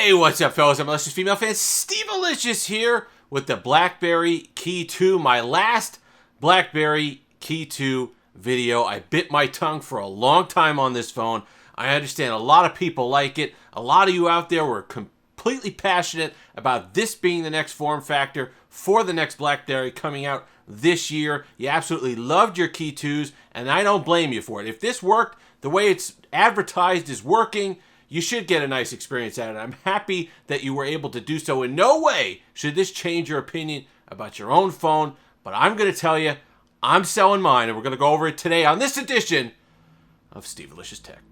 Hey, what's up, fellas? I'm Malicious Female Fan Steve Malicious here with the BlackBerry Key2, my last BlackBerry Key2 video. I bit my tongue for a long time on this phone. I understand a lot of people like it. A lot of you out there were completely passionate about this being the next form factor for the next BlackBerry coming out this year. You absolutely loved your Key2s, and I don't blame you for it. If this worked, the way it's advertised is working, you should get a nice experience out of it. I'm happy that you were able to do so. In no way should this change your opinion about your own phone, but I'm going to tell you, I'm selling mine, and we're going to go over it today on this edition of Steve Malicious Tech.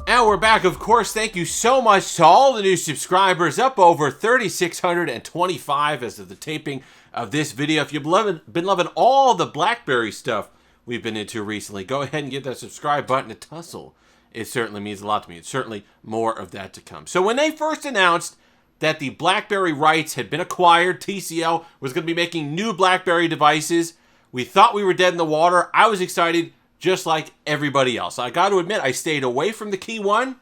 And we're back, of course. Thank you so much to all the new subscribers, up over 3,625 as of the taping of this video. If you've been loving all the BlackBerry stuff we've been into recently, go ahead and give that subscribe button a tussle. It certainly means a lot to me. It's certainly more of that to come. So when they first announced that the BlackBerry rights had been acquired, TCL was going to be making new BlackBerry devices, we thought we were dead in the water. I was excited, just like everybody else. I got to admit, I stayed away from the Key1.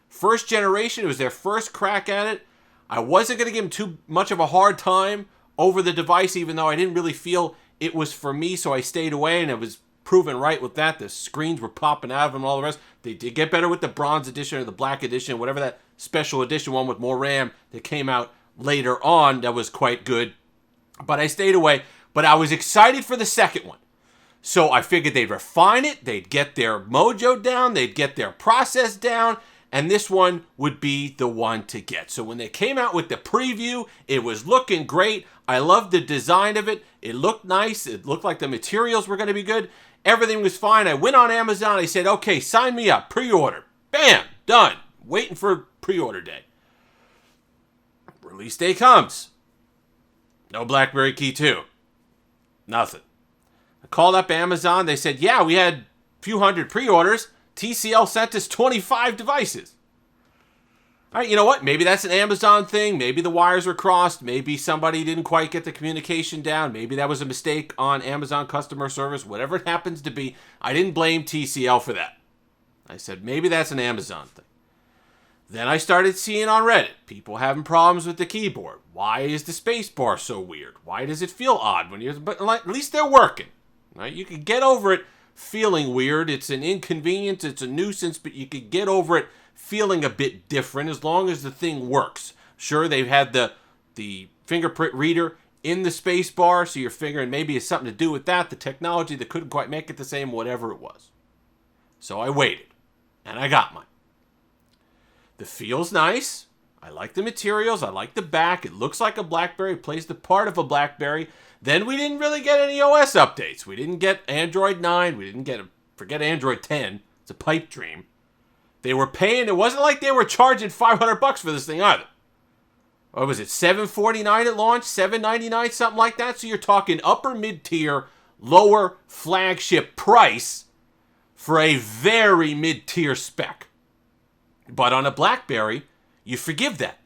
First generation, it was their first crack at it. I wasn't going to give them too much of a hard time over the device, even though I didn't really feel it was for me, so I stayed away, and it was proven right with that. The screens were popping out of them and all the rest. They did get better with the bronze edition or the black edition, whatever that special edition one with more RAM that came out later on that was quite good. But I stayed away, but I was excited for the second one. So I figured they'd refine it, they'd get their mojo down, they'd get their process down, and this one would be the one to get. So when they came out with the preview, it was looking great. I loved the design of it. It looked nice. It looked like the materials were going to be good. Everything was fine. I went on Amazon. I said, okay, sign me up. Pre-order. Bam! Done. Waiting for pre-order day. Release day comes. No BlackBerry Key 2. Nothing. I called up Amazon. They said, yeah, we had a few hundred pre-orders. TCL sent us 25 devices. All right, you know what? Maybe that's an Amazon thing. Maybe the wires were crossed. Maybe somebody didn't quite get the communication down. Maybe that was a mistake on Amazon customer service. Whatever it happens to be, I didn't blame TCL for that. I said, maybe that's an Amazon thing. Then I started seeing on Reddit, people having problems with the keyboard. Why is the Spacebar so weird? Why does it feel odd when you're... But at least they're working. Right? You can get over it feeling weird. It's an inconvenience. It's a nuisance, but you could get over it feeling a bit different as long as the thing works. Sure, they've had the fingerprint reader in the Spacebar, so you're figuring maybe it's something to do with that, the technology that couldn't quite make it the same, whatever it was. So I waited, and I got mine. The feel's nice. I like the materials. I like the back. It looks like a BlackBerry. It plays the part of a BlackBerry. Then we didn't really get any OS updates. We didn't get Android 9. We didn't get, forget Android 10. It's a pipe dream. They were paying, it wasn't like they were charging $500 for this thing either. What was it, $749 at launch, $799, something like that? So you're talking upper mid-tier, lower flagship price for a very mid-tier spec. But on a BlackBerry, you forgive that.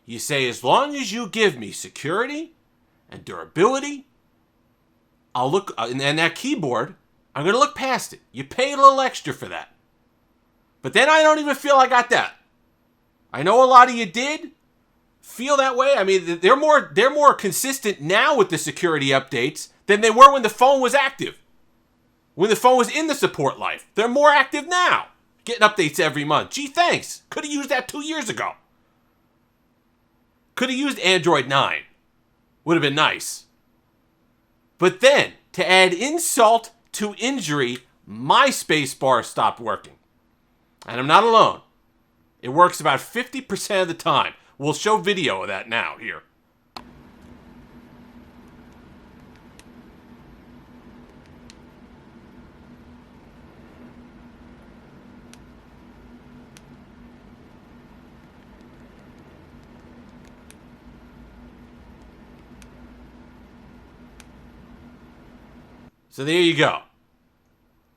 You say, as long as you give me security and durability, I'll look, and that keyboard, I'm going to look past it. You paid a little extra for that. But then I don't even feel I got that. I know a lot of you did feel that way. I mean, they're more consistent now with the security updates than they were when the phone was active. When the phone was in the support life. They're more active now. Getting updates every month. Gee, thanks. Could have used that 2 years ago. Could have used Android 9. Would have been nice. But then, to add insult to injury, my Spacebar stopped working. And I'm not alone. It works about 50% of the time. We'll show video of that now, here. So there you go.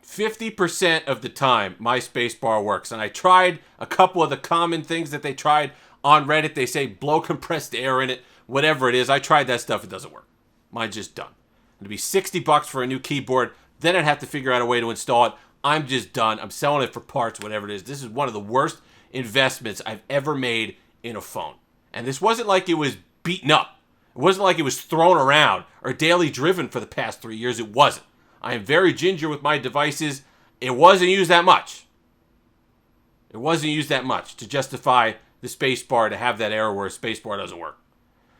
50% of the time, my Spacebar works. And I tried a couple of the common things that they tried on Reddit. They say blow compressed air in it, whatever it is. I tried that stuff. It doesn't work. Mine's just done. It'll be $60 for a new keyboard. Then I'd have to figure out a way to install it. I'm just done. I'm selling it for parts, whatever it is. This is one of the worst investments I've ever made in a phone. And this wasn't like it was beaten up. It wasn't like it was thrown around or daily driven for the past 3 years. It wasn't. I am very ginger with my devices. It wasn't used that much. It wasn't used that much to justify the Spacebar to have that error where a Spacebar doesn't work.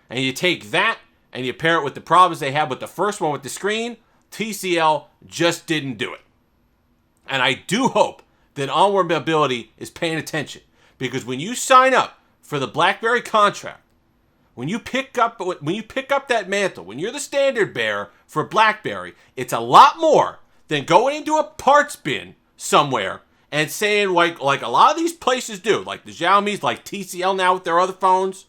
And you take that and you pair it with the problems they had with the first one with the screen, TCL just didn't do it. And I do hope that Onward Mobility is paying attention, because when you sign up for the BlackBerry contract, when you pick up that mantle, when you're the standard bearer for BlackBerry, it's a lot more than going into a parts bin somewhere and saying, like a lot of these places do, like the Xiaomi's, like TCL now with their other phones,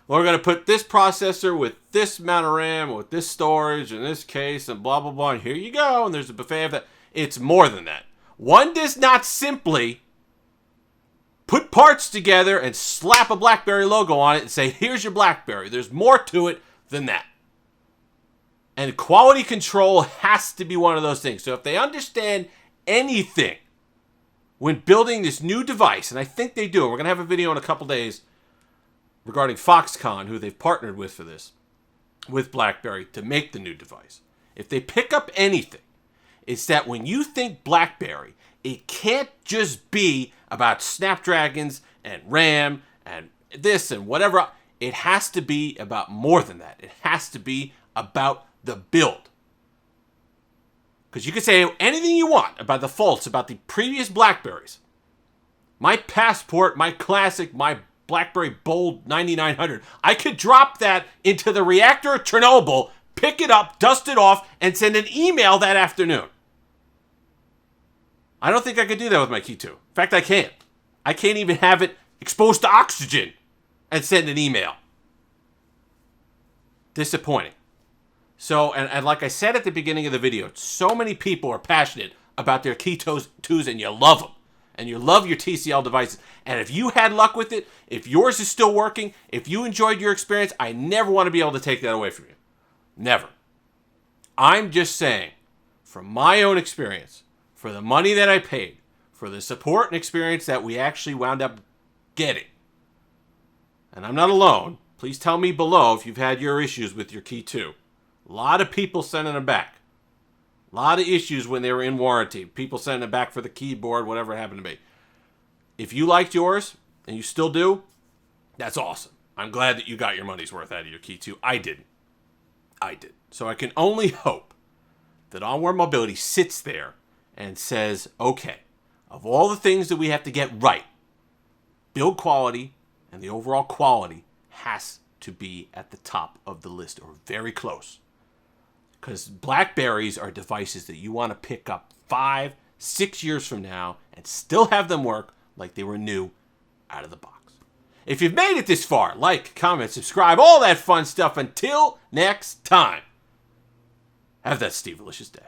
we're going to put this processor with this amount of RAM, with this storage, in this case, and blah, blah, blah, and here you go, and there's a buffet of that. It's more than that. One does not simply put parts together and slap a BlackBerry logo on it and say, here's your BlackBerry. There's more to it than that. And quality control has to be one of those things. So if they understand anything when building this new device, and I think they do, we're going to have a video in a couple days regarding Foxconn, who they've partnered with for this, with BlackBerry to make the new device. If they pick up anything, it's that when you think BlackBerry, it can't just be about Snapdragons and RAM and this and whatever. It has to be about more than that. It has to be about the build. Because you can say anything you want about the faults about the previous BlackBerries. My Passport, my Classic, my BlackBerry Bold 9900. I could drop that into the reactor of Chernobyl, pick it up, dust it off, and send an email that afternoon. I don't think I could do that with my Key2. In fact, I can't. I can't even have it exposed to oxygen and send an email. Disappointing. So, and like I said at the beginning of the video, so many people are passionate about their Key2s, and you love them. And you love your TCL devices. And if you had luck with it, if yours is still working, if you enjoyed your experience, I never want to be able to take that away from you. Never. I'm just saying, from my own experience, for the money that I paid, for the support and experience that we actually wound up getting, and I'm not alone, please tell me below if you've had your issues with your Key2. A lot of people sending them back. A lot of issues when they were in warranty. People sending it back for the keyboard, whatever it happened to be. If you liked yours, and you still do, that's awesome. I'm glad that you got your money's worth out of your Key2. I didn't. I did. So I can only hope that Onward Mobility sits there and says, okay, of all the things that we have to get right, build quality and the overall quality has to be at the top of the list, or very close. Because BlackBerries are devices that you want to pick up 5, 6 years from now and still have them work like they were new out of the box. If you've made it this far, like, comment, subscribe, all that fun stuff. Until next time, have that Steve-alicious day.